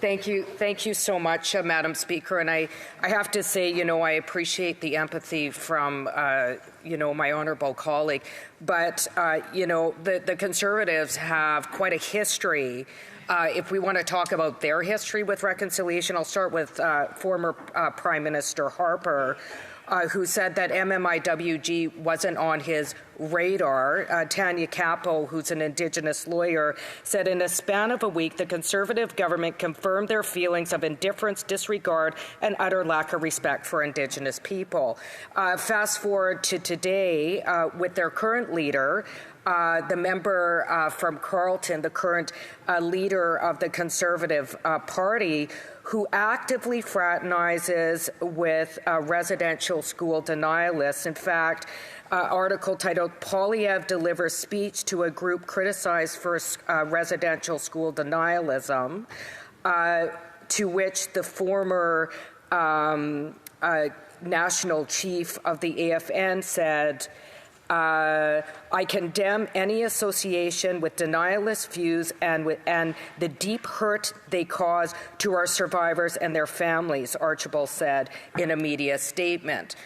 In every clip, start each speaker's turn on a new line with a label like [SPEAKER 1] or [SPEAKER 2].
[SPEAKER 1] Thank you so much, Madam Speaker. And I have to say, I appreciate the empathy from, my honourable colleague. But, the Conservatives have quite a history. If we want to talk about their history with reconciliation, I'll start with former Prime Minister Harper, who said that MMIWG wasn't on his radar. Tanya Capo, who's an Indigenous lawyer, said in a span of a week, the Conservative government confirmed their feelings of indifference, disregard, and utter lack of respect for Indigenous people. Fast forward to today, with their current leader, the member from Carleton, the current leader of the Conservative Party, who actively fraternizes with residential school denialists. In fact, article titled Polyev delivers speech to a group criticized for residential school denialism, to which the former national chief of the AFN said, I condemn any association with denialist views and the deep hurt they cause to our survivors and their families, Archibald said in a media statement.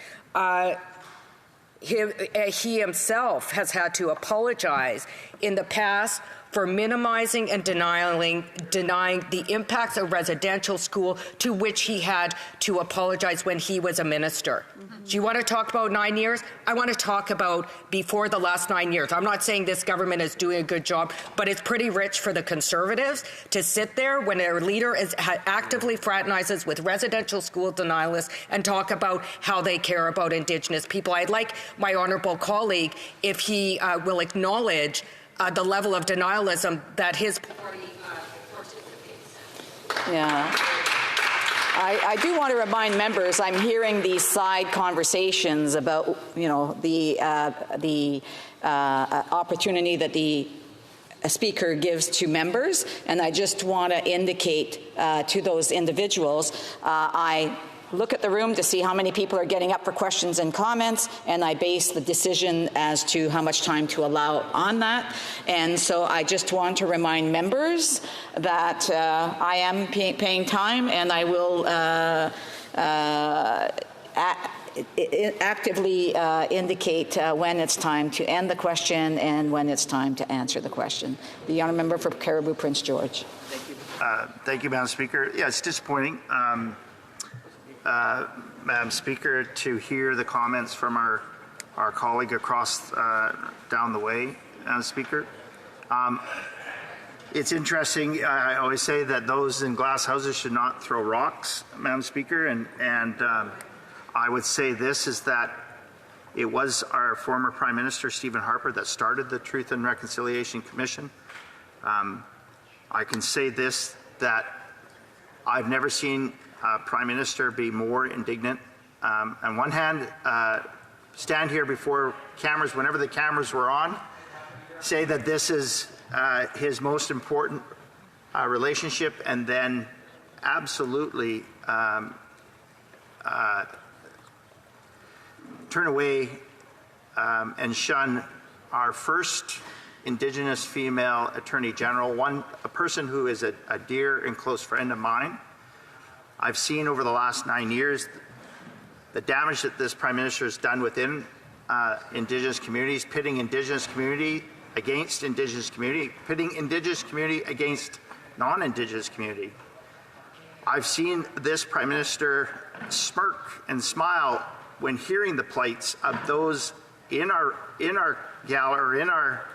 [SPEAKER 1] He himself has had to apologize in the past for minimizing and denying the impacts of residential school, to which he had to apologize when he was a minister. Do you want to talk about 9 years? I want to talk about before the last 9 years. I'm not saying this government is doing a good job, but it's pretty rich for the Conservatives to sit there when their leader actively fraternizes with residential school denialists and talk about how they care about Indigenous people. I'd like my honourable colleague, if he will acknowledge the level of denialism that his party participates in.
[SPEAKER 2] Yeah. I do want to remind members, I'm hearing these side conversations about, the opportunity that the Speaker gives to members, and I just want to indicate to those individuals, I look at the room to see how many people are getting up for questions and comments, and I base the decision as to how much time to allow on that. And so I just want to remind members that I am paying time, and I will actively indicate when it's time to end the question and when it's time to answer the question. The honourable member for Cariboo Prince George.
[SPEAKER 3] Thank you. Thank you, Madam Speaker. Yeah, it's disappointing, Madam Speaker, to hear the comments from our colleague across down the way, Madam Speaker. It's interesting. I always say that those in glass houses should not throw rocks, Madam Speaker, and I would say this is that it was our former Prime Minister Stephen Harper that started the Truth and Reconciliation Commission. I can say this, that I've never seen Prime Minister be more indignant. On one hand, stand here before cameras, whenever the cameras were on, say that this is his most important relationship, and then absolutely turn away and shun our first Indigenous female Attorney General, a person who is a dear and close friend of mine. I've seen over the last 9 years the damage that this Prime Minister has done within Indigenous communities, pitting Indigenous community against Indigenous community, pitting Indigenous community against non-Indigenous community. I've seen this Prime Minister smirk and smile when hearing the plights of those in our gala or in our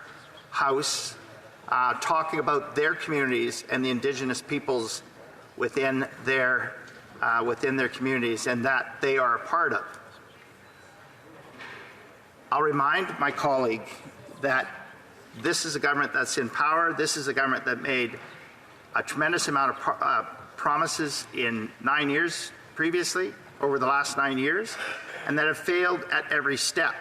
[SPEAKER 3] house talking about their communities and the Indigenous peoples within their communities and that they are a part of. I'll remind my colleague that this is a government that's in power. This is a government that made a tremendous amount of promises in 9 years previously, over the last 9 years, and that have failed at every step.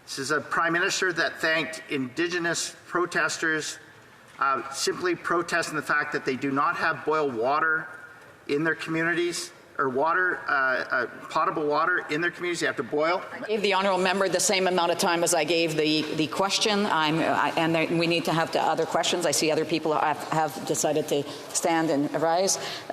[SPEAKER 3] This is a Prime Minister that thanked Indigenous protesters simply protesting the fact that they do not have boiled water in their communities, or water, potable water in their communities. They have to boil.
[SPEAKER 2] I gave the honourable member the same amount of time as I gave the question, and we need to have other questions. I see other people have decided to stand and rise.